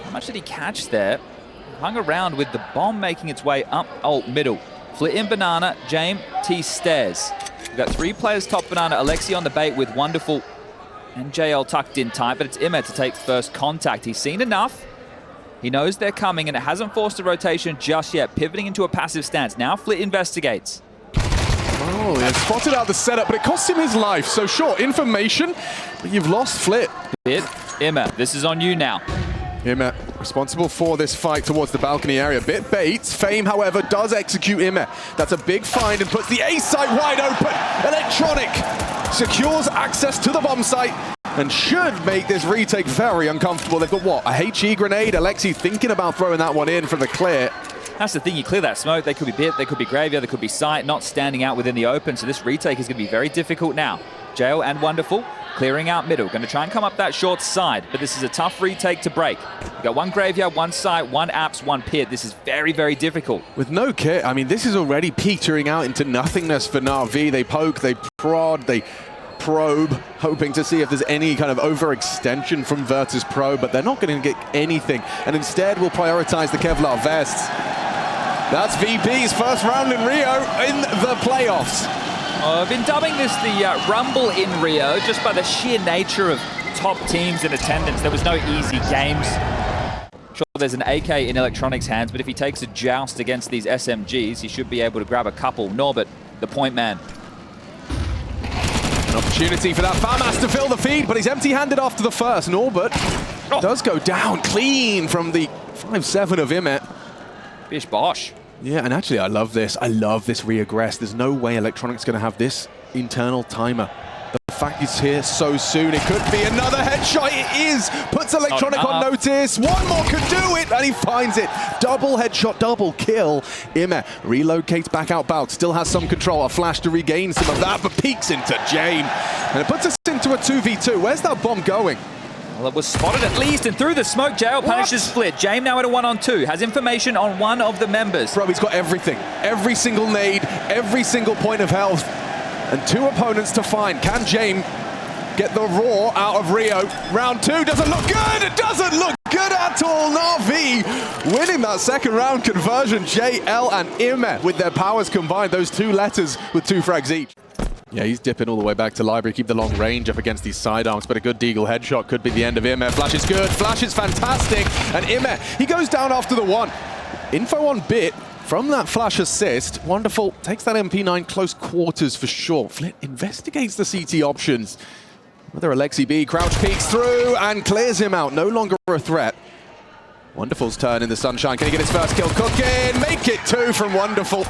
How much did he catch there? Hung around with the bomb making its way up middle. Flit in banana, James T stairs. We've got 3 players top banana, Alexi on the bait with Wonderful and JL tucked in tight, but it's Imma to take first contact. He's seen enough. He knows they're coming, and it hasn't forced a rotation just yet, pivoting into a passive stance. Now Flit investigates. Oh, he spotted out the setup, but it cost him his life. So sure, information, but you've lost Flit. Imma, this is on you now. Imma responsible for this fight towards the balcony area. Bit baits. Fame, however, does execute Imma. That's a big find and puts the A site wide open. Electronic secures access to the bomb site and should make this retake very uncomfortable. They've got what? A HE grenade. Alexi thinking about throwing that one in for the clear. That's the thing, you clear that smoke, they could be bit, they could be graveyard, they could be sight, not standing out within the open, so this retake is going to be very difficult now. Jail and Wonderful clearing out middle, going to try and come up that short side, but this is a tough retake to break. You've got 1 graveyard, 1 sight, 1 apps, 1 pit. This is very, very difficult. With no kit, I mean, this is already petering out into nothingness for NAVI. They poke, they prod, they probe, hoping to see if there's any kind of overextension from Virtus.pro, but they're not going to get anything, and instead will prioritize the Kevlar vests. That's VP's first round in Rio in the playoffs. I've been dubbing this the Rumble in Rio just by the sheer nature of top teams in attendance. There was no easy games. Sure, there's an AK in Electronic's hands, but if he takes a joust against these SMGs, he should be able to grab a couple. Norbert, the point man. An opportunity for that FAMAS to fill the feed, but he's empty-handed after the first. Norbert does go down clean from the 5-7 of Imma. Bish bosh. Yeah, and actually I love this. I love this reaggress. There's no way Electronic's going to have this internal timer. The fact it's here so soon, it could be another headshot. It is! Puts Electronic on notice. One more could do it, and he finds it. Double headshot, double kill. Imma relocates back out Balk. Still has some control. A flash to regain some of that, but peeks into Jane. And it puts us into a 2v2. Where's that bomb going? Well, it was spotted at least, and through the smoke, JL punishes Flit. James now at a 1-on-2, has information on one of the members. Bro, he's got everything. Every single nade, every single point of health, and 2 opponents to find. Can James get the raw out of Rio? Round 2 doesn't look good. It doesn't look good at all. NAVI winning that second round conversion. JL and Imma with their powers combined. Those 2 letters with 2 frags each. Yeah, he's dipping all the way back to library, keep the long range up against these sidearms, but a good deagle headshot could be the end of Imma. Flash is good, Flash is fantastic, and Imma, he goes down after the 1. Info on Bit from that Flash assist. Wonderful, takes that MP9 close quarters for sure. Flit investigates the CT options. Whether Alexi B crouch peeks through and clears him out, no longer a threat. Wonderful's turn in the sunshine. Can he get his first kill? Cooking! Make it 2 from Wonderful.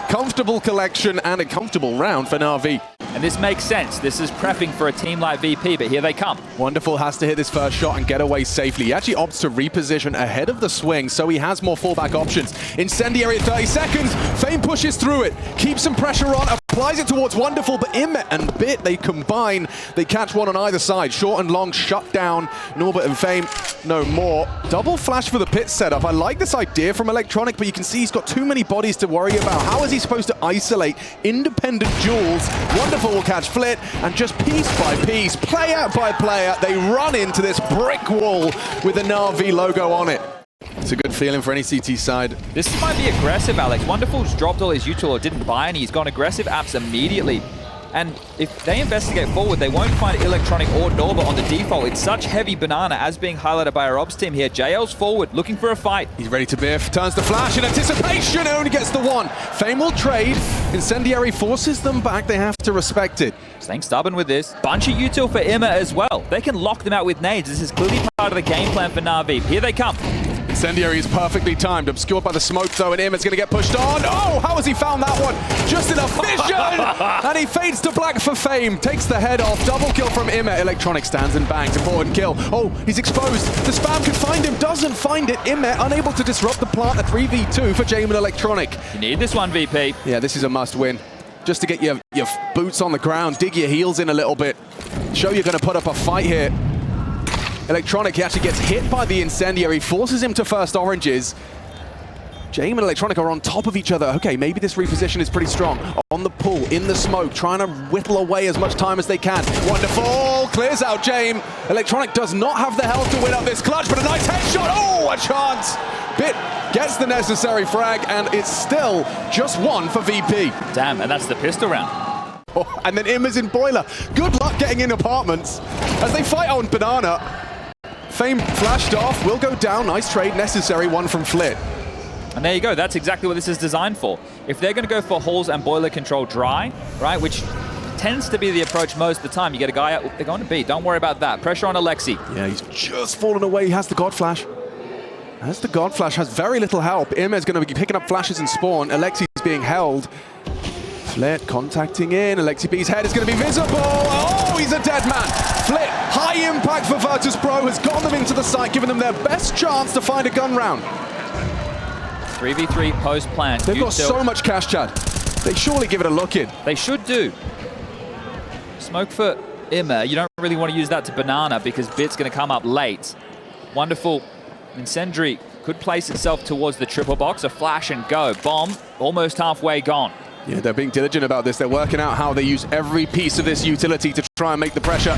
Comfortable collection and a comfortable round for NAVI. And this makes sense. This is prepping for a team like VP, but here they come. Wonderful has to hit this first shot and get away safely. He actually opts to reposition ahead of the swing, so he has more fallback options. Incendiary at 30 seconds. Fame pushes through it. Keeps some pressure on. Applies it towards Wonderful, but Imma and Bit, they combine. They catch one on either side. Short and long shut down. Norbert and Fame, no more. Double flash for the pit setup. I like this idea from Electronic, but you can see he's got too many bodies to worry about. How is he supposed to isolate independent duels? Wonderful will catch Flit, and just piece by piece, player by player, they run into this brick wall with the NAVI logo on it. It's a good feeling for any CT side. This might be aggressive, Alex. Wonderful's dropped all his util or didn't buy any. He's gone aggressive apps immediately. And if they investigate forward, they won't find Electronic or Norbert on the default. It's such heavy banana as being highlighted by our ops team here. JL's forward, looking for a fight. He's ready to biff, turns the flash in anticipation, only gets the 1. Fame will trade. Incendiary forces them back. They have to respect it. Staying stubborn with this. Bunch of util for Imma as well. They can lock them out with nades. This is clearly part of the game plan for NAVI. Here they come. Incendiary is perfectly timed, obscured by the smoke though, and Imma's going to get pushed on. Oh, how has he found that one? Just enough vision! And he fades to black for Fame, takes the head off, double kill from Imma. Electronic stands and bangs, important kill. Oh, he's exposed. The spam can find him, doesn't find it. Imma unable to disrupt the plant, a 3v2 for Jamin Electronic. You need this one, VP. Yeah, this is a must win. Just to get your boots on the ground, dig your heels in a little bit. Show you're going to put up a fight here. Electronic, he actually gets hit by the Incendiary, forces him to first oranges. Jaime and Electronic are on top of each other. Okay, maybe this reposition is pretty strong. On the pull, in the smoke, trying to whittle away as much time as they can. Wonderful, clears out Jaime. Electronic does not have the health to win up this clutch, but a nice headshot. Oh, a chance. Bit gets the necessary frag, and it's still just one for VP. Damn, and that's the pistol round. Oh, and then Im is in boiler. Good luck getting in apartments. As they fight on Banana, Fame flashed off, will go down. Nice trade, necessary one from Flit. And there you go, that's exactly what this is designed for. If they're going to go for halls and boiler control dry, right, which tends to be the approach most of the time, you get a guy out, they're going to B, don't worry about that. Pressure on Alexi. Yeah, he's just fallen away, he has the God Flash. As the God Flash has very little help, Im is going to be picking up flashes and spawn, Alexi's being held. Flit contacting in, Alexi B's head is going to be visible. Oh, he's a dead man. Flit, high impact for Virtus.pro, has got them into the site, giving them their best chance to find a gun round. 3v3 post plan. They've got so much cash, Chad. They surely give it a look in. They should do. Smoke for Imma. You don't really want to use that to Banana because Bit's going to come up late. Wonderful. Incendiary could place itself towards the triple box. A flash and go. Bomb almost halfway gone. Yeah, they're being diligent about this. They're working out how they use every piece of this utility to try and make the pressure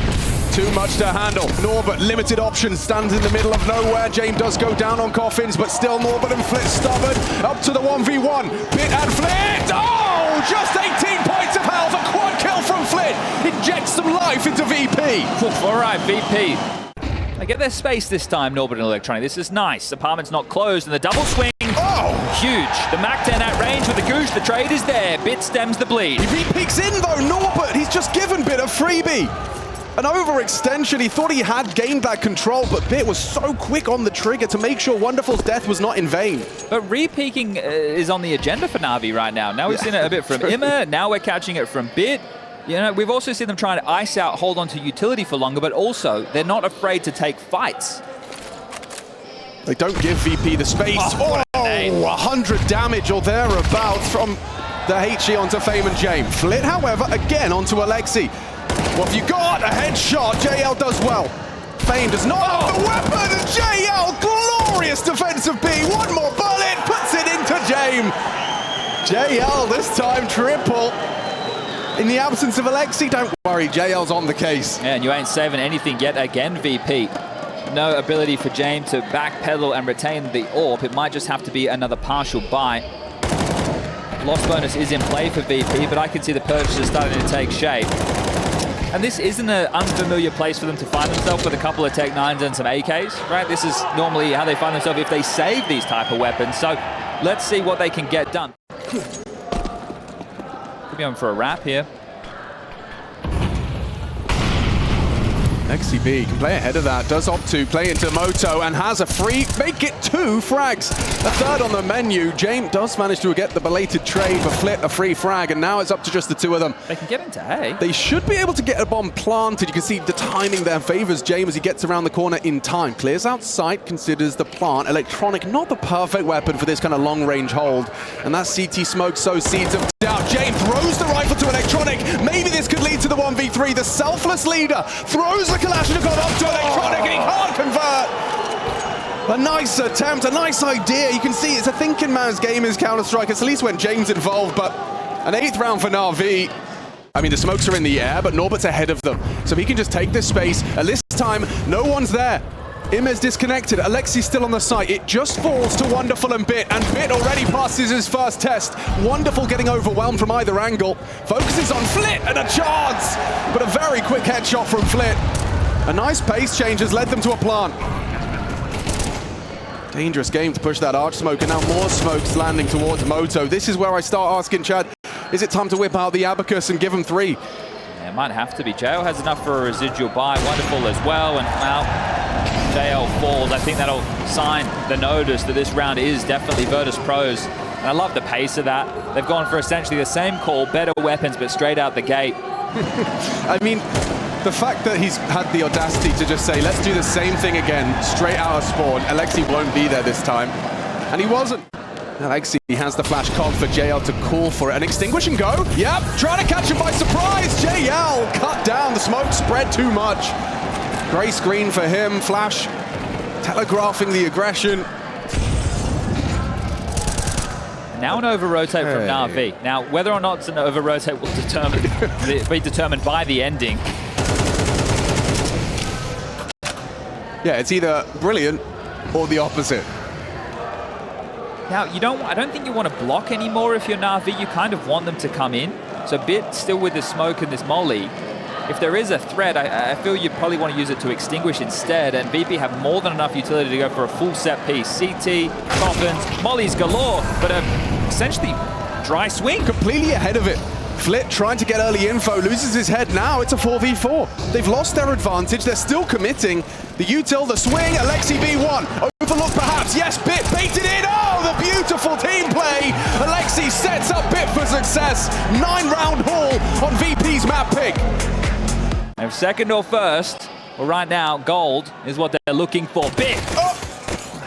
too much to handle. Norbert, limited options, stands in the middle of nowhere. Jaime does go down on coffins, but still Norbert and Flit stubborn. Up to the 1v1. Bit and Flit. Oh, just 18 points of health. A quad kill from Flit. Injects some life into VP. All right, VP. They get their space this time, Norbert and Electronic. This is nice. Apartment's not closed, and the double swing. Oh! Huge. The Mac 10 at range with the Goosh. The trade is there. Bit stems the bleed. He peeks in, though, Norbert. He's just given Bit a freebie. An overextension. He thought he had gained that control, but Bit was so quick on the trigger to make sure Wonderful's death was not in vain. But re-peeking is on the agenda for Na'Vi right now. Now we've seen it a bit from Imma. Now we're catching it from Bit. You know, we've also seen them trying to ice out, hold on to utility for longer, but also they're not afraid to take fights. They don't give VP the space. Oh, 100 damage or thereabouts from the HE onto Fame and Jaime. Flit, however, again onto Alexi. What have you got? A headshot. JL does well. Fame does not have the weapon. And JL, glorious defensive B. One more bullet, puts it into Jaime. JL, this time triple. In the absence of Alexi, don't worry, JL's on the case. Yeah, and you ain't saving anything yet again, VP. No ability for Jaime to backpedal and retain the AWP. It might just have to be another partial buy. Loss bonus is in play for VP, but I can see the purchases starting to take shape. And this isn't an unfamiliar place for them to find themselves with a couple of Tech 9s and some AKs, right? This is normally how they find themselves if they save these type of weapons. So let's see what they can get done. Could be on for a wrap here. XCB can play ahead of that, does opt to play into Moto and has a free, make it 2 frags. A third on the menu. Jaime does manage to get the belated trade, but Flit a free frag, and now it's up to just the 2 of them. They can get into A. They should be able to get a bomb planted. You can see the timing there favors Jaime as he gets around the corner in time. Clears out sight, considers the plant. Electronic, not the perfect weapon for this kind of long-range hold. And that CT smoke sows seeds of doubt. Jaime throws the rifle to Electronic. Maybe this could lead to the 1v3. The selfless leader throws the Kalashnikov up to Electronic, and he can't convert. A nice attempt, a nice idea. You can see it's a thinking man's game is Counter-Strike. It's at least when Jaime's involved, but an 8th round for NAVI. I mean, the smokes are in the air, but Norbert's ahead of them. So he can just take this space. At this time, no one's there. Imez disconnected. Alexi's still on the site. It just falls to Wonderful and Bit already passes his first test. Wonderful getting overwhelmed from either angle. Focuses on Flit and a chance, but a very quick headshot from Flit. A nice pace change has led them to a plant. Dangerous game to push that arch smoke, and now more smokes landing towards Moto. This is where I start asking Chad, is it time to whip out the abacus and give him 3? Yeah, it might have to be. JL has enough for a residual buy. Wonderful as well, and well, JL falls. I think that'll sign the notice that this round is definitely Virtus.pro's. And I love the pace of that. They've gone for essentially the same call, better weapons, but straight out the gate. I mean, the fact that he's had the audacity to just say, let's do the same thing again, straight out of spawn. Alexi won't be there this time. And he wasn't. Alexi has the flash cog for JL to call for it. An extinguish and go. Yep, trying to catch him by surprise. JL cut down. The smoke spread too much. Gray screen for him. Flash telegraphing the aggression. Now an over-rotate from NAVI. Now, whether or not it's an over-rotate will be determined by the ending. Yeah, it's either brilliant or the opposite. Now, I don't think you want to block anymore if you're NAVI. You kind of want them to come in. So Bit still with the smoke and this molly. If there is a threat, I feel you'd probably want to use it to extinguish instead, and VP have more than enough utility to go for a full set piece. CT, coffins, mollies galore, but essentially dry swing. Completely ahead of it. Flit trying to get early info, loses his head now, it's a 4v4. They've lost their advantage, they're still committing. The util, the swing, Alexi B1. Overlooked perhaps, yes, Bit baited in, oh, the beautiful team play. Alexi sets up Bit for success. 9-round haul on VP's map pick. And second or first, well, right now, gold is what they're looking for. Bit!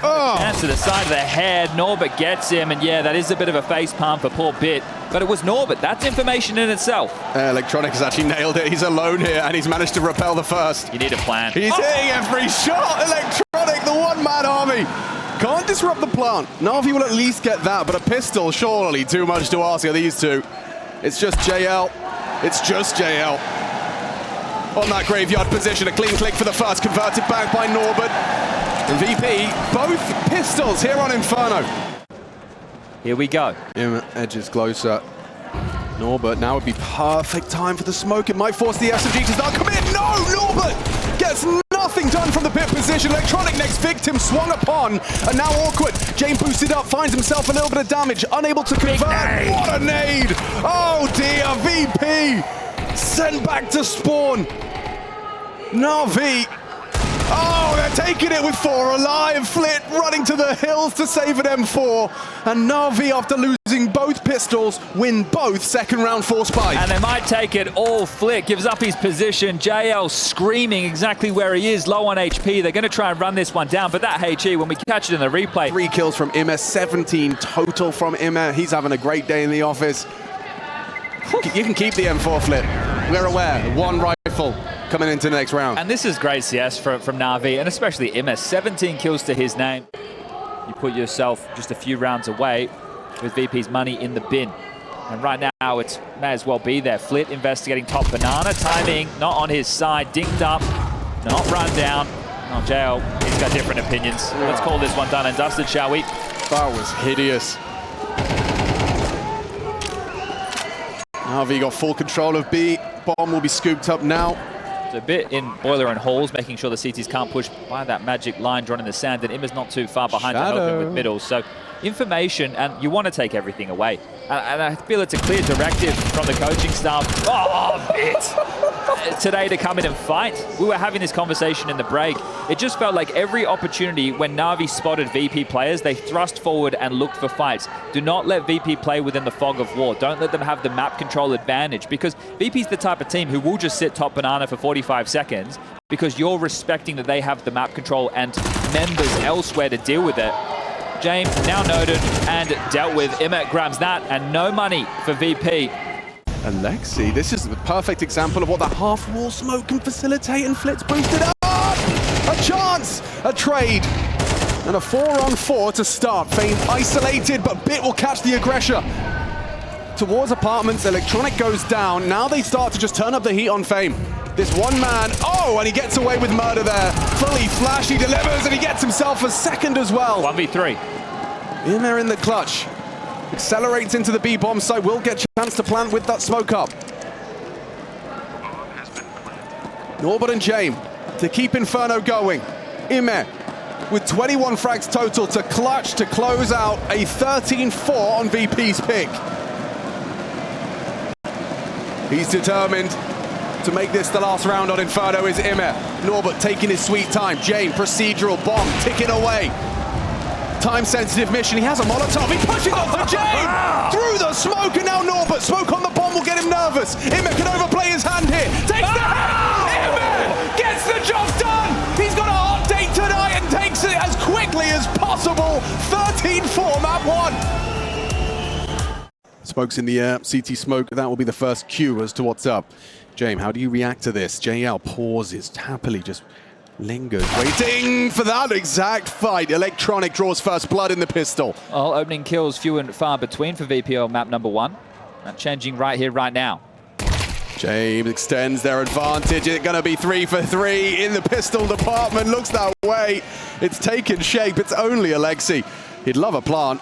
Chance to the side of the head, Norbert gets him, and yeah, that is a bit of a face palm for poor Bit. But it was Norbert, that's information in itself. Electronic has actually nailed it, he's alone here, and he's managed to repel the first. You need a plan. He's hitting every shot, Electronic, the one-man army. Can't disrupt the plant. NAVI will at least get that, but a pistol, surely too much to ask of these two. It's just JL, it's just JL. On that graveyard position, a clean click for the first, converted back by Norbert. And VP, both pistols here on Inferno. Here we go. Edges closer. Norbert, now would be perfect time for the smoke. It might force the SMG to start commit. No, Norbert gets nothing done from the pit position. Electronic next victim swung upon, and now awkward. Jane boosted up, finds himself a little bit of damage, unable to convert. What a nade! Oh dear, VP sent back to spawn. NAVI. Oh, they're taking it with 4 alive. Flit running to the hills to save an M4. And NAVI, after losing both pistols, win both second round force buys. And they might take it all. Flit gives up his position. JL screaming exactly where he is, low on HP. They're going to try and run this one down, but that HE, when we catch it in the replay. 3 kills from Immer, 17 total from Immer. He's having a great day in the office. You can keep the M4, Flit. We're aware. 1 rifle coming into the next round. And this is great CS from NAVI, and especially Immer. 17 kills to his name. You put yourself just a few rounds away with VP's money in the bin. And right now, it may as well be there. Flit investigating top banana. Timing not on his side. Dinked up, not run down. Oh, JL, he's got different opinions. Let's call this one done and dusted, shall we? That was hideous. NAVI got full control of B. Bomb will be scooped up now. It's a bit in boiler and halls, making sure the CTs can't push by that magic line drawn in the sand, and Immer's not too far behind to open with middle. So information, and you want to take everything away. And I feel it's a clear directive from the coaching staff. Oh, Bit! Today to come in and fight. We were having this conversation in the break. It just felt like every opportunity when NAVI spotted VP players, they thrust forward and looked for fights. Do not let VP play within the fog of war. Don't let them have the map control advantage, because VP's the type of team who will just sit top banana for 45 seconds because you're respecting that they have the map control and members elsewhere to deal with it. James now noted and dealt with. Immer grabs that, and no money for VP. Alexi, this is the perfect example of what the half-wall smoke can facilitate, and Flit's boosted up! A chance! A trade! And a 4-on-4 to start. Fame isolated, but Bit will catch the aggressor. Towards apartments, Electronic goes down. Now they start to just turn up the heat on Fame. This one man, oh, and he gets away with murder there. Fully flash, he delivers, and he gets himself a second as well. 1v3. In there in the clutch. Accelerates into the B-bomb site, will get a chance to plant with that smoke up. Norbert and James to keep Inferno going. Immer with 21 frags total to clutch to close out a 13-4 on VP's pick. He's determined to make this the last round on Inferno is Immer. Norbert taking his sweet time. James, procedural bomb, ticking away. Time-sensitive mission, he has a Molotov, he pushes on to James! Through the smoke, and now Norbert, smoke on the bomb will get him nervous. Immer can overplay his hand here, takes the hit! Immer gets the job done! He's got a hot date tonight and takes it as quickly as possible. 13-4, map 1. Smoke's in the air, CT smoke, that will be the first cue as to what's up. James, how do you react to this? JL pauses happily, just lingers, waiting for that exact fight. Electronic draws first blood in the pistol. Well, opening kills few and far between for VPL map number 1. That changing right here, right now. James extends their advantage. It's going to be 3 for 3 in the pistol department. Looks that way. It's taken shape. It's only Alexi. He'd love a plant.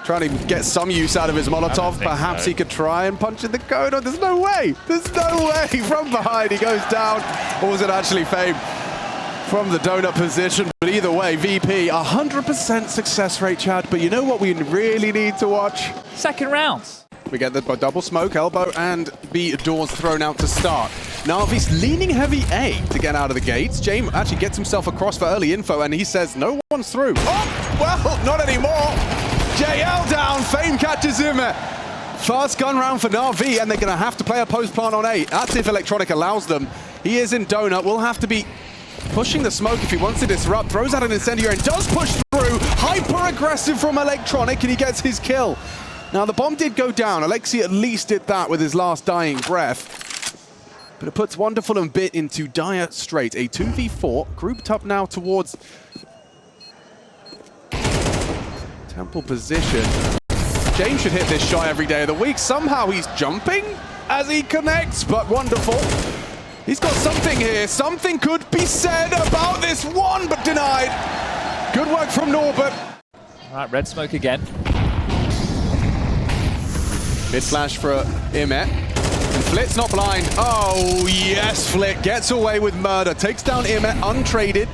Trying to get some use out of his Molotov. Perhaps he could try and punch in the code. Oh, there's no way. There's no way. From behind, he goes down. Or was it actually Fame from the donut position? But either way, VP, 100% success rate, Chad. But you know what we really need to watch? Second rounds. We get the double smoke, elbow, and B doors thrown out to start. NAVI's leaning heavy A to get out of the gates. James actually gets himself across for early info, and he says no one's through. Oh, well, not anymore. JL down, Fame catches him. First gun round for NAVI, and they're going to have to play a post plant on A. That's if Electronic allows them. He is in donut. Will have to be pushing the smoke if he wants to disrupt. Throws out an incendiary and does push through. Hyper aggressive from Electronic, and he gets his kill. Now, the bomb did go down. Alexi at least did that with his last dying breath. But it puts Wonderful and Bit into dire straight. A 2v4, grouped up now towards Temple position. James should hit this shot every day of the week. Somehow he's jumping as he connects, but Wonderful. He's got something here. Something could be said about this one, but denied. Good work from Norbert. All right, red smoke again. Mid flash for Imet. And Flit's not blind. Oh, yes, Flit gets away with murder. Takes down Imet, untraded.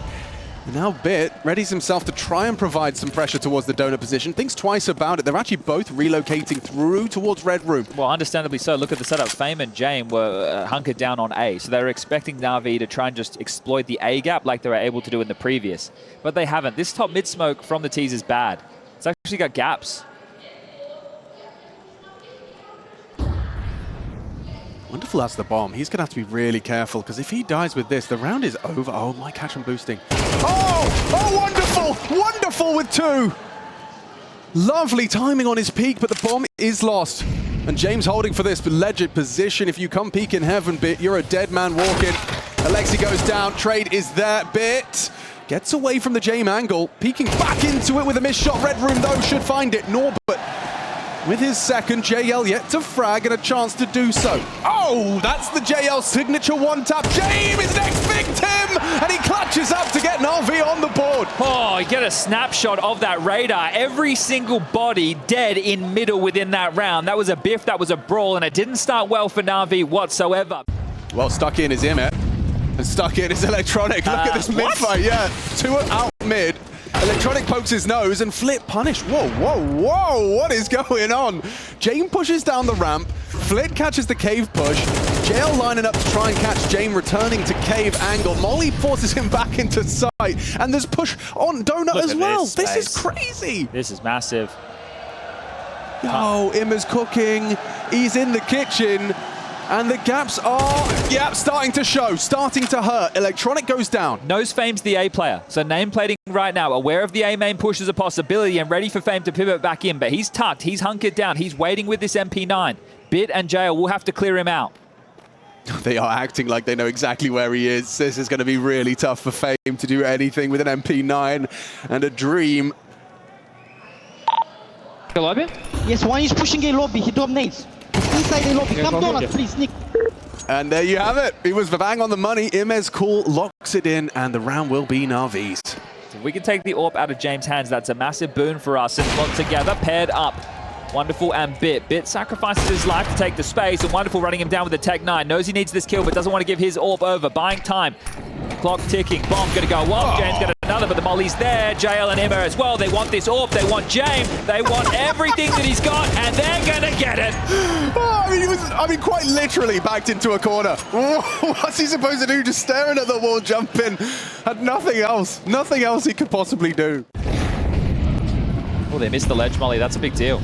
And now Bit readies himself to try and provide some pressure towards the donor position. Thinks twice about it. They're actually both relocating through towards Red Room. Well, understandably so. Look at the setup. Fame and Jame were hunkered down on A. So they were expecting NAVI to try and just exploit the A gap like they were able to do in the previous. But they haven't. This top mid smoke from the T's is bad. It's actually got gaps. Wonderful has the bomb. He's going to have to be really careful, because if he dies with this, the round is over. Oh, my catch and boosting. Oh! Oh, Wonderful! Wonderful with 2! Lovely timing on his peak, but the bomb is lost. And James holding for this legit position. If you come peek in heaven, Bit, you're a dead man walking. Alexi goes down. Trade is there. Bit gets away from the James angle. Peeking back into it with a missed shot. Red Room, though, should find it. Norbert with his second, JL yet to frag and a chance to do so. Oh, that's the JL signature one-tap. James is next victim, and he clutches up to get NAVI on the board. Oh, you get a snapshot of that radar. Every single body dead in middle within that round. That was a biff, that was a brawl, and it didn't start well for NAVI whatsoever. Well, stuck in is Imet, and stuck in is Electronic. Look at this mid-fight, yeah. 2 out mid. Electronic pokes his nose and Flit punished. Whoa, whoa, whoa, what is going on? James pushes down the ramp. Flit catches the cave push. JL lining up to try and catch James returning to cave angle. Molly forces him back into sight. And there's push on Donut as well. This is crazy. This is massive. Yo, Immer's cooking. He's in the kitchen. And the gaps are, yeah, starting to show, starting to hurt. Electronic goes down. Knows Fame's the A player, so nameplating right now, aware of the A main push as a possibility and ready for Fame to pivot back in, but he's tucked, he's hunkered down, he's waiting with this MP9. Bit and JL will have to clear him out. They are acting like they know exactly where he is. This is going to be really tough for Fame to do anything with an MP9 and a dream. The lobby? Yes, one is pushing a lobby, he dominates. Inside the lobby, come donut, please, Nick. And there you have it. He was bang on the money. Imez Cool locks it in, and the round will be NAVI's. If we can take the AWP out of James' hands, that's a massive boon for us. And locked together, paired up. Wonderful and Bit. Bit sacrifices his life to take the space, and Wonderful running him down with the Tech 9. Knows he needs this kill, but doesn't want to give his AWP over. Buying time. Clock ticking. Bomb going to go off. James got another, but the Molly's there. JL and Emma as well. They want this AWP. They want James. They want everything that he's got, and they're going to get it. Oh, I mean, he was, quite literally backed into a corner. What's he supposed to do? Just staring at the wall, jumping. Had nothing else. Nothing else he could possibly do. Oh, they missed the ledge Molly. That's a big deal.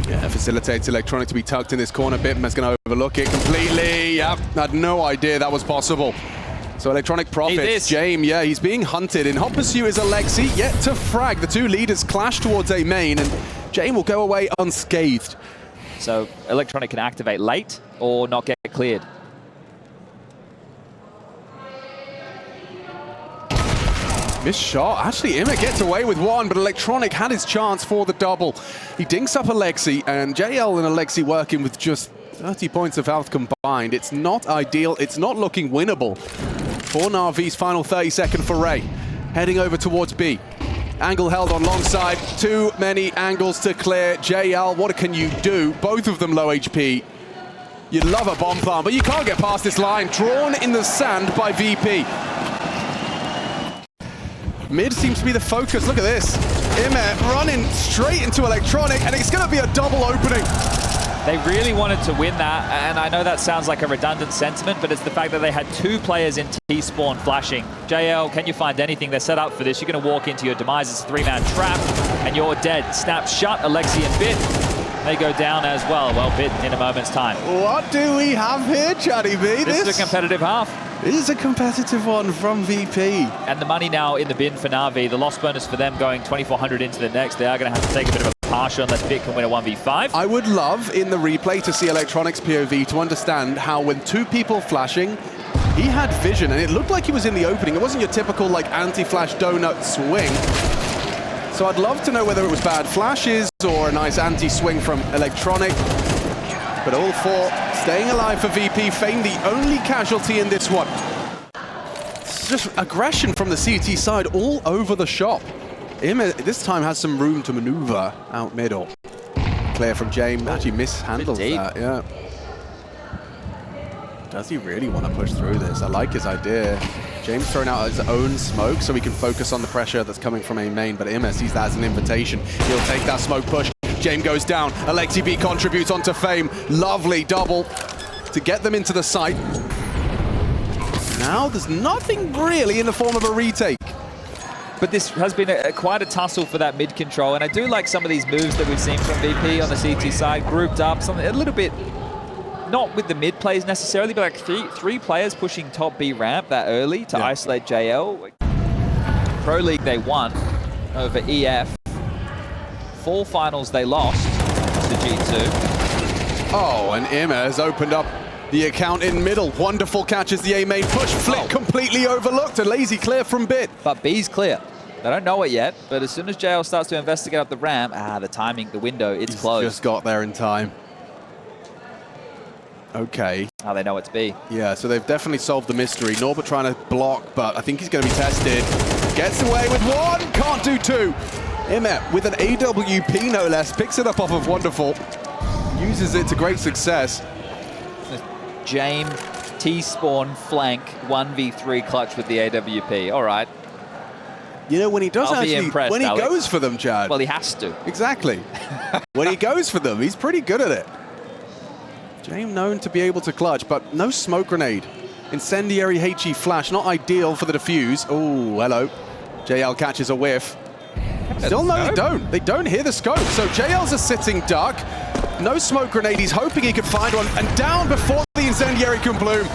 Yeah, facilitates Electronic to be tucked in this corner. Bitman's going to overlook it completely. Yep, had no idea that was possible. So Electronic profits. James, yeah, he's being hunted. In hot pursuit is Alexi, yet to frag. The two leaders clash towards A main, and James will go away unscathed. So Electronic can activate late or not get cleared. Missed shot. Actually, Immet gets away with one, but Electronic had his chance for the double. He dinks up Alexi, and JL and Alexi working with just 30 points of health combined. It's not ideal. It's not looking winnable for NAVI's final 30-second foray. Heading over towards B. Angle held on long side. Too many angles to clear. JL, what can you do? Both of them low HP. You'd love a bomb plant, but you can't get past this line. Drawn in the sand by VP. Mid seems to be the focus. Look at this. Immet running straight into Electronic, and it's going to be a double opening. They really wanted to win that, and I know that sounds like a redundant sentiment, but it's the fact that they had two players in T-spawn flashing. JL, can you find anything? They're set up for this. You're going to walk into your demise. It's a three-man trap, and you're dead. Snap shut, Alexi and Bit. They go down as well. Well, Bit in a moment's time. What do we have here, Chatty B? This is a competitive half. This is a competitive one from VP. And the money now in the bin for Navi. The loss bonus for them going 2,400 into the next. They are going to have to take a bit of a partial unless Bit can win a 1v5. I would love in the replay to see Electronic's POV to understand how when two people flashing, he had vision and it looked like he was in the opening. It wasn't your typical like anti-flash donut swing. So I'd love to know whether it was bad flashes or a nice anti-swing from Electronic. But all four staying alive for VP. Fame the only casualty in this one. It's just aggression from the CT side all over the shop. Immet this time has some room to maneuver out middle. Clear from James. Actually mishandles that, yeah. Does he really want to push through this? I like his idea. James throwing out his own smoke so he can focus on the pressure that's coming from A main, but Immet sees that as an invitation. He'll take that smoke push. James goes down. Alexi B contributes onto Fame. Lovely double to get them into the site. Now there's nothing really in the form of a retake. But this has been quite a tussle for that mid control, and I do like some of these moves that we've seen from VP on the CT side, grouped up, something a little bit, not with the mid plays necessarily, but like three players pushing top B ramp that early to isolate JL. Pro League they won over EF. Fall finals they lost to G2. Oh, and Immet has opened up the account in middle. Wonderful catches the A main push. Flick completely overlooked. A lazy clear from Bit. But B's clear. They don't know it yet, but as soon as JL starts to investigate up the ramp, the timing, the window, it's closed. Just got there in time. Okay. They know it's B. Yeah, so they've definitely solved the mystery. Norbert trying to block, but I think he's going to be tested. Gets away with one, can't do two. Immet with an AWP no less, picks it up off of Wonderful. Uses it to great success. James T-spawn flank 1v3 clutch with the AWP. All right. You know, when he does when he Alex goes for them, Chad. Well, he has to. Exactly. When he goes for them, he's pretty good at it. James known to be able to clutch, but no smoke grenade. Incendiary HE flash, not ideal for the defuse. Oh, hello. JL catches a whiff. Still no, they don't. They don't hear the scope. So JL's a sitting duck. No smoke grenade. He's hoping he could find one. And down before the incendiary can bloom.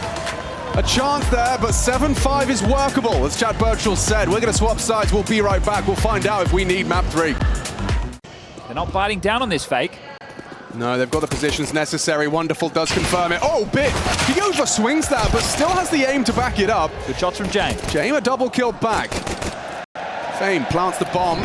A chance there, but 7-5 is workable. As Chad Birchall said, we're going to swap sides. We'll be right back. We'll find out if we need map 3. They're not biting down on this fake. No, they've got the positions necessary. Wonderful does confirm it. Oh, Bit. He overswings that, but still has the aim to back it up. Good shots from James. James a double kill back. Fame plants the bomb.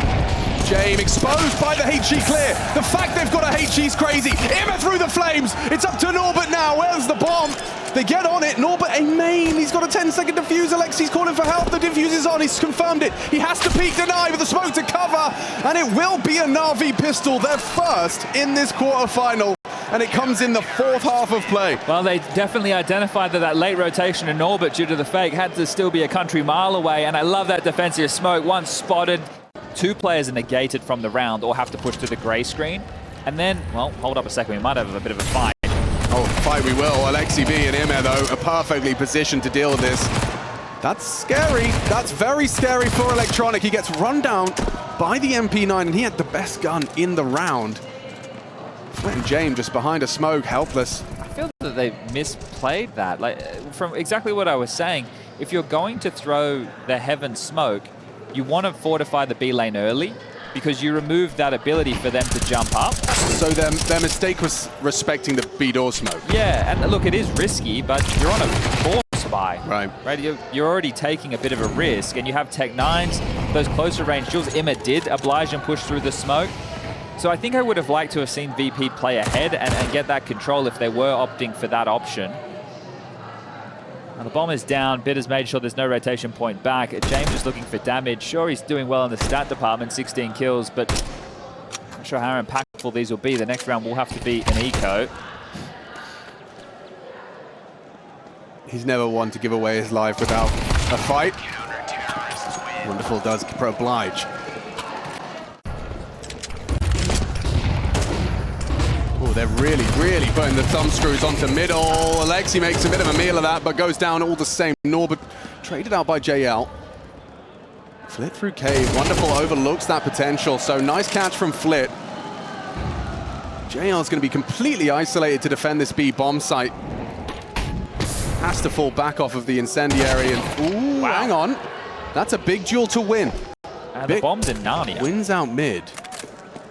James exposed by the HE clear. The fact they've got a HE's crazy. Immet through the flames. It's up to Norbert now. Where's the bomb? They get on it. Norbert a main. He's got a 10-second defuse. Alexi's calling for help. The defuse is on. He's confirmed it. He has to peek deny with the smoke to cover. And it will be a NAVI pistol. They're first in this quarterfinal. And it comes in the fourth half of play. Well, they definitely identified that late rotation in Norbert due to the fake had to still be a country mile away. And I love that defensive smoke. Once spotted, 2 players are negated from the round or have to push to the gray screen. And then, well, hold up a second. We might have a bit of a fight. Oh, fight we will. Alexi B and Immet, though, are perfectly positioned to deal with this. That's scary. That's very scary for Electronic. He gets run down by the MP9, and he had the best gun in the round. And James just behind a smoke, helpless. I feel that they misplayed that. Like, from exactly what I was saying, if you're going to throw the heaven smoke, you want to fortify the B lane early because you remove that ability for them to jump up. So their mistake was respecting the B door smoke. Yeah, and look, it is risky, but you're on a course by. Right. You're already taking a bit of a risk, and you have Tech 9s, those closer range duels. IMA did oblige and push through the smoke. So I think I would have liked to have seen VP play ahead and get that control if they were opting for that option. And the bomb is down. Bit has made sure there's no rotation point back. James just looking for damage. Sure, he's doing well in the stat department, 16 kills, but I'm not sure how impactful these will be. The next round will have to be an eco. He's never one to give away his life without a fight. Wonderful does oblige. Oh, they're really putting the thumb screws onto middle. Alexi makes a bit of a meal of that, but goes down all the same. Norbert traded out by JL. Flit through cave. Wonderful overlooks that potential. So nice catch from Flit. JL's going to be completely isolated to defend this B bomb site. Has to fall back off of the incendiary. And ooh, wow. Hang on. That's a big duel to win. And the bomb's in Narnia. Wins out mid.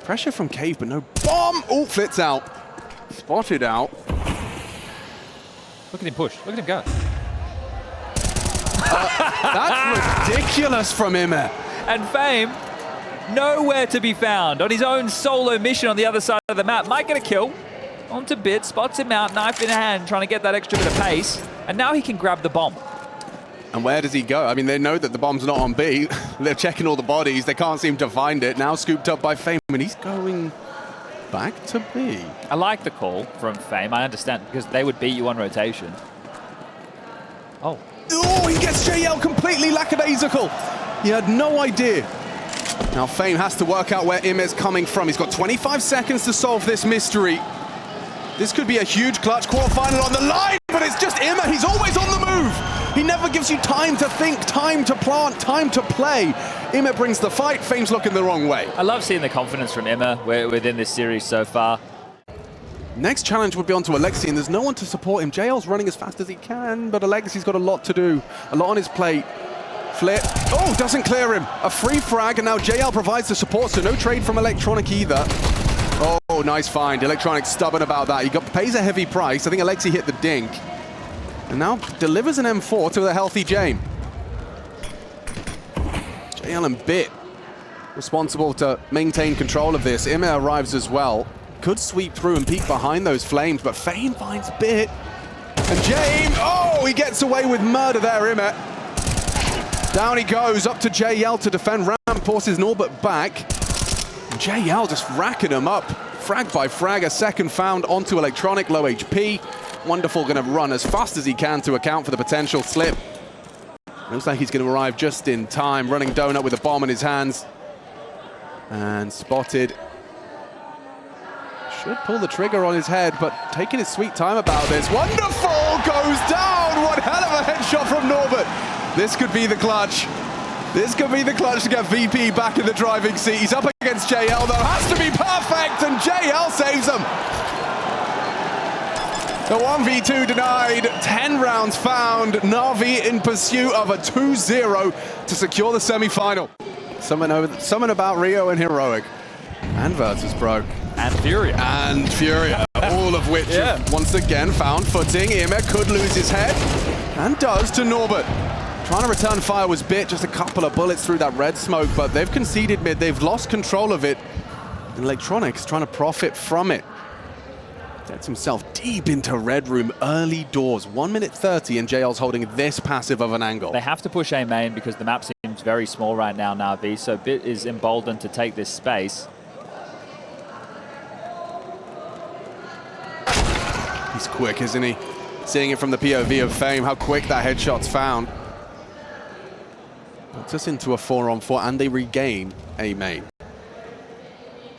Pressure from cave, but no bomb. Oh, Flit's out. Spotted out. Look at him push. Look at him go. That's ridiculous from IMA. And Fame, nowhere to be found. On his own solo mission on the other side of the map. Might get a kill. Onto Bit, spots him out, knife in hand, trying to get that extra bit of pace. And now he can grab the bomb. And where does he go? I mean, they know that the bomb's not on B. They're checking all the bodies. They can't seem to find it. Now scooped up by Fame, and he's going back to B. I like the call from Fame. I understand, because they would beat you on rotation. Oh. Oh, he gets JL completely lackadaisical. He had no idea. Now Fame has to work out where IMA's coming from. He's got 25 seconds to solve this mystery. This could be a huge clutch quarterfinal on the line, but it's just IMA. He's always on the move. He never gives you time to think, time to plant, time to play. IMA brings the fight. Fame's looking the wrong way. I love seeing the confidence from IMA within this series so far. Next challenge would be onto Alexi, and there's no one to support him. JL's running as fast as he can, but Alexi's got a lot to do, a lot on his plate. Flit, oh, doesn't clear him. A free frag, and now JL provides the support, so no trade from Electronic either. Oh, nice find. Electronic stubborn about that. He pays a heavy price. I think Alexi hit the dink. And now delivers an M4 to a healthy Jame. JL and Bit responsible to maintain control of this. IMA arrives as well. Could sweep through and peek behind those flames, but Fame finds Bit. And Jame, oh, he gets away with murder there, IMA. Down he goes, up to JL to defend ramp, forces Norbert back. And JL just racking him up. Frag by frag, a second found onto Electronic, low HP. Wonderful going to run as fast as he can to account for the potential slip. Looks like he's going to arrive just in time, running donut with a bomb in his hands. And spotted. Should pull the trigger on his head, but taking his sweet time about this. Wonderful! Goes down! One hell of a headshot from Norbert. This could be the clutch. This could be the clutch to get VP back in the driving seat. He's up against JL, though. Has to be perfect, and JL saves him. The 1v2 denied, 10 rounds found. NAVI in pursuit of a 2-0 to secure the semi-final. Something about Rio and Heroic. And Virtus.pro. And Furia. And Furia. All of which have once again found footing. IMA could lose his head. And does to Norbert. Trying to return fire was Bit, just a couple of bullets through that red smoke, but they've conceded mid. They've lost control of it. And Electronics trying to profit from it. Gets himself deep into red room, early doors. 1 minute 30, and JL's holding this passive of an angle. They have to push A main because the map seems very small right now, NAVI, so Bit is emboldened to take this space. He's quick, isn't he? Seeing it from the POV of Fame, how quick that headshot's found. Puts us into a 4-on-4, and they regain A main.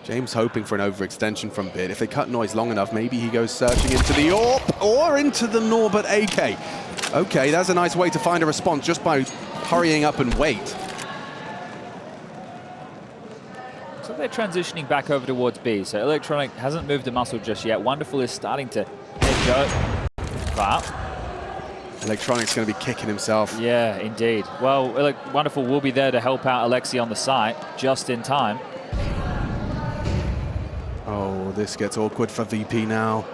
James hoping for an overextension from Bit. If they cut noise long enough, maybe he goes searching into the AWP or into the Norbert AK. Okay, that's a nice way to find a response just by hurrying up and wait. So they're transitioning back over towards B. So Electronic hasn't moved a muscle just yet. Wonderful is starting to head but Electronic's going to be kicking himself. Yeah, indeed. Well, Wonderful will be there to help out Alexi on the site just in time. Oh, this gets awkward for VP now.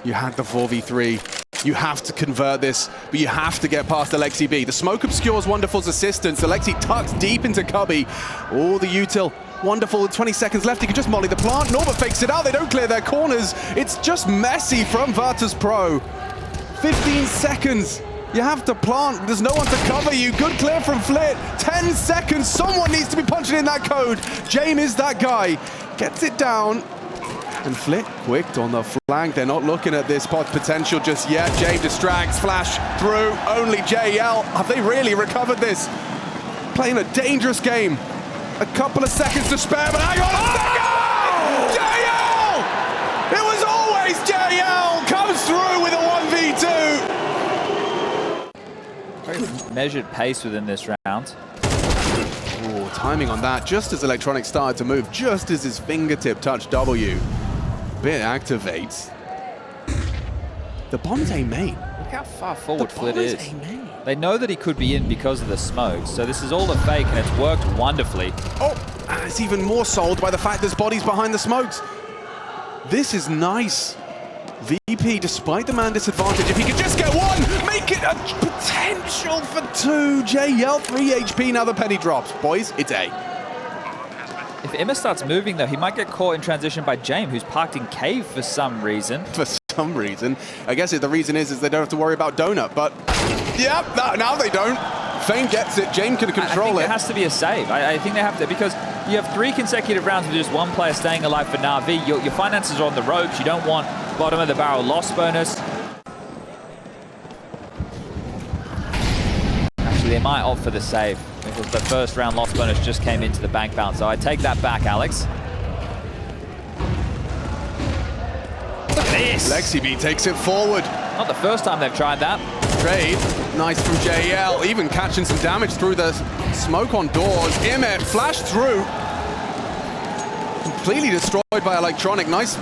You had the 4v3. You have to convert this, but you have to get past Alexi B. The smoke obscures Wonderful's assistance. Alexi tucks deep into Cubby. Oh, the util. Wonderful with 20 seconds left. He can just molly the plant. Norbert fakes it out. They don't clear their corners. It's just messy from Virtus.pro. 15 seconds. You have to plant. There's no one to cover you. Good clear from Flit. 10 seconds. Someone needs to be punching in that code. James is that guy. Gets it down. And Flit quicked on the flank. They're not looking at this pot potential just yet. James distracts. Flash through. Only JL. Have they really recovered this? Playing a dangerous game. A couple of seconds to spare, but hang on a second! JL! It was always JL! Comes through with a 1v2! Very measured pace within this round. Oh, timing on that, just as Electronic started to move, just as his fingertip touched W. Bit activates. The bomb's a main. Look how far forward Flit is. They know that he could be in because of the smoke, so this is all a fake, and it's worked wonderfully. Oh, and it's even more sold by the fact there's bodies behind the smokes. This is nice. VP, despite the man disadvantage, if he could just get one, make it a potential for two. JL, 3 HP, now the penny drops. Boys, it's A. If Emma starts moving, though, he might get caught in transition by James, who's parked in cave for some reason. For some reason. I guess the reason is they don't have to worry about Donut, but yeah, now they don't. Fame gets it, James can control I think it. It has to be a save. I think they have to, because you have 3 consecutive rounds with just one player staying alive for NAVI. Your finances are on the ropes. You don't want bottom of the barrel loss bonus. Actually, they might opt for the save, because the first round loss bonus just came into the bank balance. So I take that back, Alex. Look at this. Lexi B takes it forward. Not the first time they've tried that. Trade, nice from JL, even catching some damage through the smoke on doors. Imet flashed through. Completely destroyed by Electronic. Nice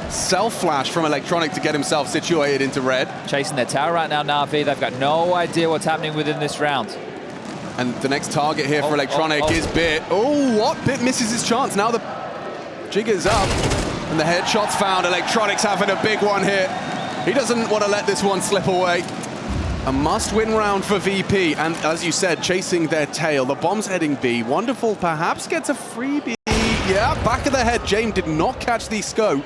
self-flash from Electronic to get himself situated into red. Chasing their tower right now, Navi. They've got no idea what's happening within this round. And the next target here for Electronic is Bit. Oh, what? Bit misses his chance. Now the jig is up, and the headshot's found. Electronic's having a big one here. He doesn't want to let this one slip away. A must-win round for VP, and as you said, chasing their tail. The bomb's heading B. Wonderful perhaps gets a freebie. Yeah, back of the head. James did not catch the scope.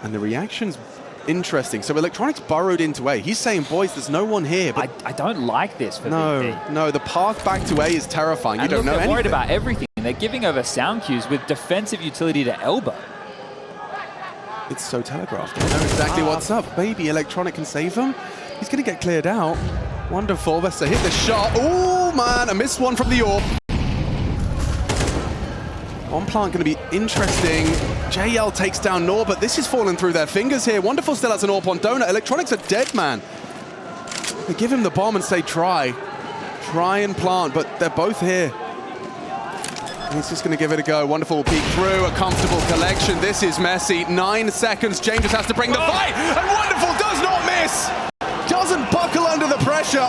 And the reaction's interesting. So Electronics burrowed into A. He's saying, boys, there's no one here. But I don't like this for VP. No, the path back to A is terrifying. You don't know anything. They're worried about everything. They're giving over sound cues with defensive utility to elbow. It's so telegraphed. They know exactly what's up. Maybe Electronic can save him. He's going to get cleared out. Wonderful. That's a hit the shot. Oh, man. A missed one from the AWP. On plant going to be interesting. JL takes down Norbert. This is falling through their fingers here. Wonderful still has an AWP on Donut. Electronic's a dead man. They give him the bomb and say try. Try and plant, but they're both here. He's just going to give it a go. Wonderful will peek through. A comfortable collection. This is messy. 9 seconds. James just has to bring the fight. And Wonderful does not miss. Doesn't buckle under the pressure.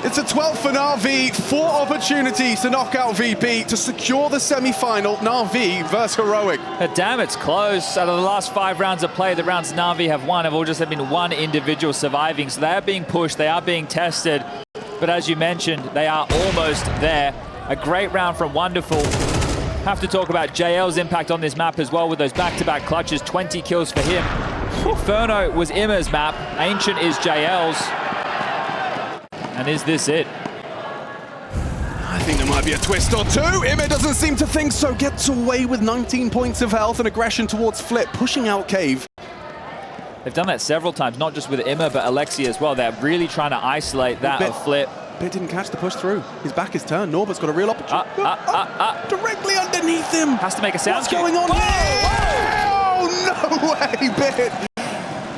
It's a 12 for NAVI. 4 opportunities to knock out VP to secure the semi-final. NAVI versus Heroic. But damn, it's close. Out of the last 5 rounds of play, the rounds NAVI have won have all just been one individual surviving. So they are being pushed. They are being tested. But as you mentioned, they are almost there. A great round from Wonderful. Have to talk about JL's impact on this map as well with those back-to-back clutches. 20 kills for him. Inferno was Imma's map. Ancient is JL's. And is this it? I think there might be a twist or two. Imma doesn't seem to think so. Gets away with 19 points of health and aggression towards Flip, pushing out Cave. They've done that several times, not just with Imma, but Alexi as well. They're really trying to isolate that of Flip. Bit didn't catch the push through. His back is turned. Norbert's got a real opportunity. Directly underneath him. Has to make a sound. What's going on here? Oh, no way, Bit.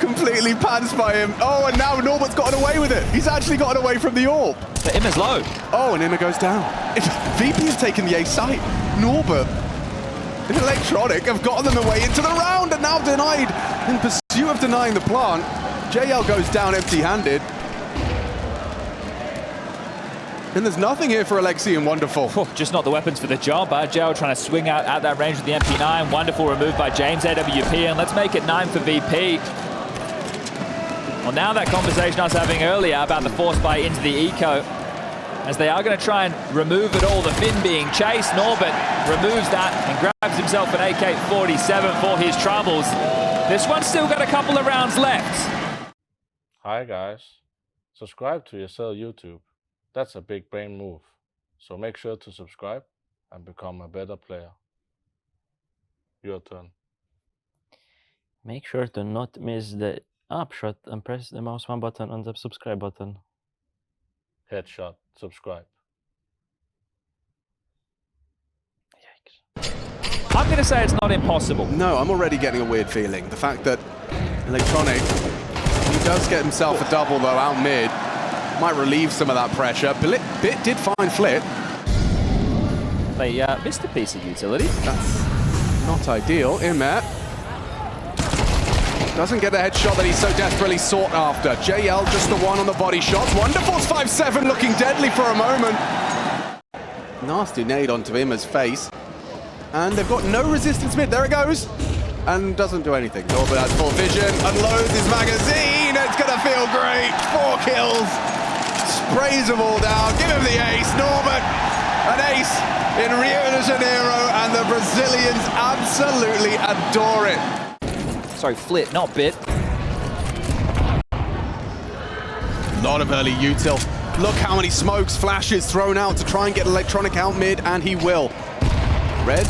Completely pants by him. Oh, and now Norbert's gotten away with it. He's actually gotten away from the AWP. But Imma's low. Oh, and Imma goes down. If VP has taken the A site, Norbert and Electronic have gotten them away into the round and now denied. In pursuit of denying the plant, JL goes down empty-handed. And there's nothing here for Alexi and Wonderful. Just not the weapons for the job. JL trying to swing out at that range with the MP9. Wonderful removed by James AWP. And let's make it 9 for VP. Well, now that conversation I was having earlier about the force buy into the eco, as they are going to try and remove it all, the Finn being chased. Norbert removes that and grabs himself an AK-47 for his troubles. This one's still got a couple of rounds left. Hi guys, subscribe to Yesel YouTube. That's a big brain move. So make sure to subscribe and become a better player. Your turn. Make sure to not miss the upshot and press the mouse one button on the subscribe button. Headshot, subscribe. Yikes. I'm going to say it's not impossible. No, I'm already getting a weird feeling. The fact that Electronic, he does get himself a double though out mid, might relieve some of that pressure. Bit did find Flit. They missed a piece of utility. That's not ideal. Imet doesn't get the headshot that he's so desperately sought after. JL just the one on the body shots. Wonderful's 5-7 looking deadly for a moment. Nasty nade onto Immer's face. And they've got no resistance mid. There it goes. And doesn't do anything. Norbert has full vision, unloads his magazine. It's going to feel great. 4 kills. Sprays them all down. Give him the ace. Norbert, an ace in Rio de Janeiro. And the Brazilians absolutely adore it. Sorry, Flit, not Bit. Lot of early util. Look how many smokes, flashes thrown out to try and get Electronic out mid, and he will. Red,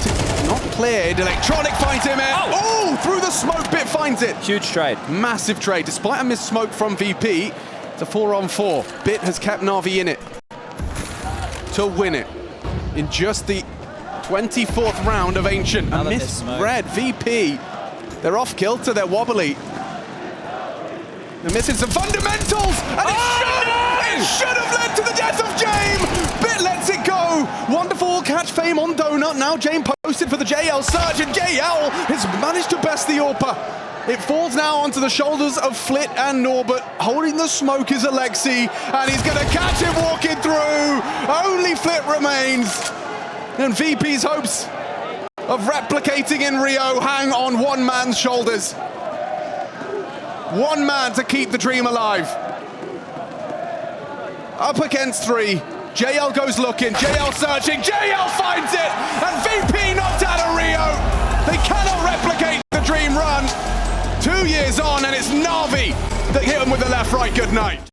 not cleared. Electronic finds him in. Oh, through the smoke, Bit finds it. Huge trade. Massive trade. Despite a missed smoke from VP, it's a 4-on-4. Bit has kept NAVI in it to win it in just the 24th round of Ancient. A missed Red, VP. They're off kilter, they're wobbly. They're missing some fundamentals, and it should have led to the death of Jame. Bit lets it go. Wonderful catch Fame on Donut. Now Jame posted for the JL search, and JL has managed to best the AWPer. It falls now onto the shoulders of Flit and Norbert. Holding the smoke is Alexi, and he's going to catch him walking through. Only Flit remains, and VP's hopes of replicating in Rio hang on one man's shoulders. One man to keep the dream alive. Up against 3. JL goes looking, JL searching, JL finds it, and VP knocked out of Rio. They cannot replicate the dream run. 2 years on, and it's NAVI that hit him with the left right good night.